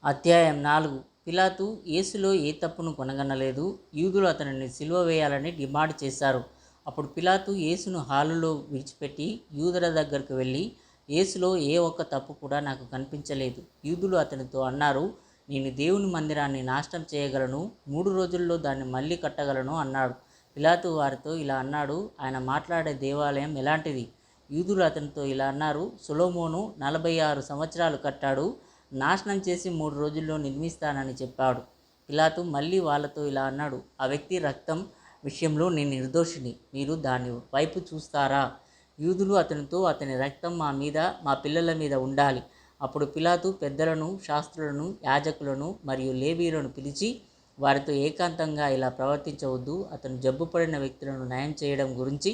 అధ్యాయం 4. పిలాతు యేసులో ఏ తప్పును కనుగొనలేదు. యూదులు అతనిని సిలువ వేయాలని డిమాండ్ చేశారు. అప్పుడు పిలాతు యేసును హాలులో విడిచిపెట్టి యూదుల దగ్గరకు వెళ్ళి, యేసులో ఏ ఒక్క తప్పు కూడా నాకు కనిపించలేదు. యూదులు అతనితో అన్నారు, నేను దేవుని మందిరాన్ని నాశనం చేయగలను, 3 రోజుల్లో దాన్ని మళ్ళీ కట్టగలను అన్నాడు. పిలాతు వారితో ఇలా అన్నాడు, ఆయన మాట్లాడే దేవాలయం ఎలాంటిది? యూదులు అతనితో ఇలా అన్నారు, సొలొమోను 46 సంవత్సరాలు కట్టాడు, నాశనం చేసి 3 రోజుల్లో నిర్మిస్తానని చెప్పాడు. పిలాతు మళ్ళీ వాళ్ళతో ఇలా అన్నాడు, ఆ వ్యక్తి రక్తం విషయంలో నేను నిర్దోషిని, మీరు దాని వైపు చూస్తారా? యూదులు అతనితో, అతని రక్తం మా మీద, మా పిల్లల మీద ఉండాలి. అప్పుడు పిలాతు పెద్దలను, శాస్త్రులను, యాజకులను మరియు లేవీయులను పిలిచి వారితో ఏకాంతంగా ఇలా ప్రవర్తించవద్దు, అతను జబ్బుపడిన వ్యక్తులను నయం చేయడం గురించి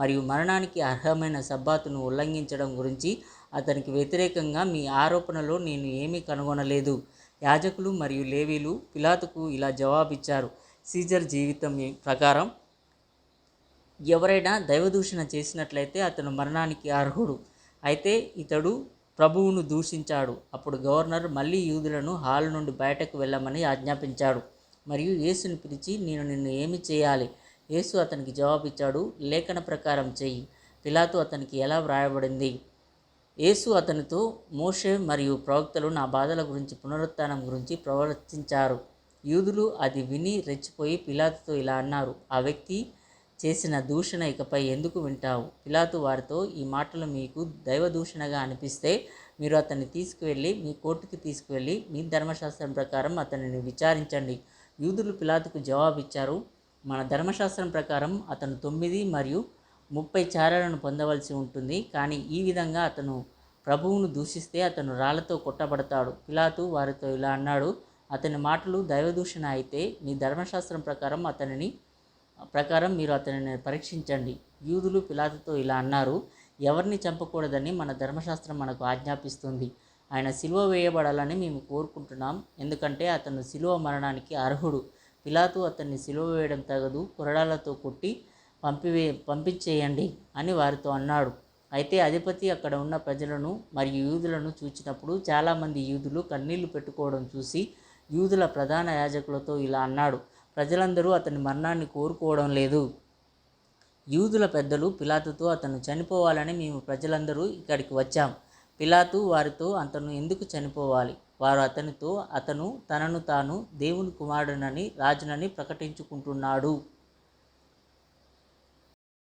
మరియు మరణానికి అర్హమైన సబ్బాతును ఉల్లంఘించడం గురించి అతనికి వ్యతిరేకంగా మీ ఆరోపణలో నేను ఏమీ కనుగొనలేదు. యాజకులు మరియు లేవీలు పిలాతుకు ఇలా జవాబిచ్చారు, సీజర్ జీవితం ప్రకారం ఎవరైనా దైవదూషణ చేసినట్లయితే అతను మరణానికి అర్హుడు. అయితే ఇతడు ప్రభువును దూషించాడు. అప్పుడు గవర్నర్ మళ్ళీ యూదులను హాల్ నుండి బయటకు వెళ్ళమని ఆజ్ఞాపించాడు మరియు యేసుని పిలిచి, నేను నిన్ను ఏమి చేయాలి? యేసు అతనికి జవాబిచ్చాడు, లేఖన ప్రకారం చెయ్యి. పిలాతు అతనికి ఎలా వ్రాయబడింది? యేసు అతనితో, మోషే మరియు ప్రవక్తలు నా బాధల గురించి, పునరుత్థానం గురించి ప్రవర్తించారు. యూదులు అది విని రెచ్చిపోయి పిలాతుతో ఇలా అన్నారు, ఆ వ్యక్తి చేసిన దూషణ ఇకపై ఎందుకు వింటావు? పిలాతు వారితో, ఈ మాటలు మీకు దైవదూషణగా అనిపిస్తే మీరు అతన్ని తీసుకువెళ్ళి మీ కోర్టుకి తీసుకువెళ్ళి మీ ధర్మశాస్త్రం ప్రకారం అతనిని విచారించండి. యూదులు పిలాతుకు జవాబిచ్చారు, మన ధర్మశాస్త్రం ప్రకారం అతను 9 మరియు 30 చారలను పొందవలసి ఉంటుంది. కానీ ఈ విధంగా అతను ప్రభువును దూషిస్తే అతను రాళ్లతో కొట్టబడతాడు. పిలాతు వారితో ఇలా అన్నాడు, అతని మాటలు దైవదూషణ అయితే మీ ధర్మశాస్త్రం ప్రకారం మీరు అతనిని పరీక్షించండి. యూదులు పిలాతుతో ఇలా అన్నారు, ఎవరిని చంపకూడదని మన ధర్మశాస్త్రం మనకు ఆజ్ఞాపిస్తుంది. ఆయన సిలువ వేయబడాలని మేము కోరుకుంటున్నాం, ఎందుకంటే అతను సిలువ మరణానికి అర్హుడు. పిలాతు అతన్ని సిలువ వేయడం తగదు, కొరడాలతో కొట్టి పంపించేయండి అని వారితో అన్నాడు. అయితే అధిపతి అక్కడ ఉన్న ప్రజలను మరియు యూదులను చూచినప్పుడు చాలామంది యూదులు కన్నీళ్లు పెట్టుకోవడం చూసి యూదుల ప్రధాన యాజకులతో ఇలా అన్నాడు, ప్రజలందరూ అతని మరణాన్ని కోరుకోవడం లేదు. యూదుల పెద్దలు పిలాతుతో, అతను చనిపోవాలని మేము ప్రజలందరూ ఇక్కడికి వచ్చాం. పిలాతు వారితో, అతను ఎందుకు చనిపోవాలి? వారు అతనితో, అతను తనను తాను దేవుని కుమారుడనని రాజునని ప్రకటించుకుంటున్నాడు.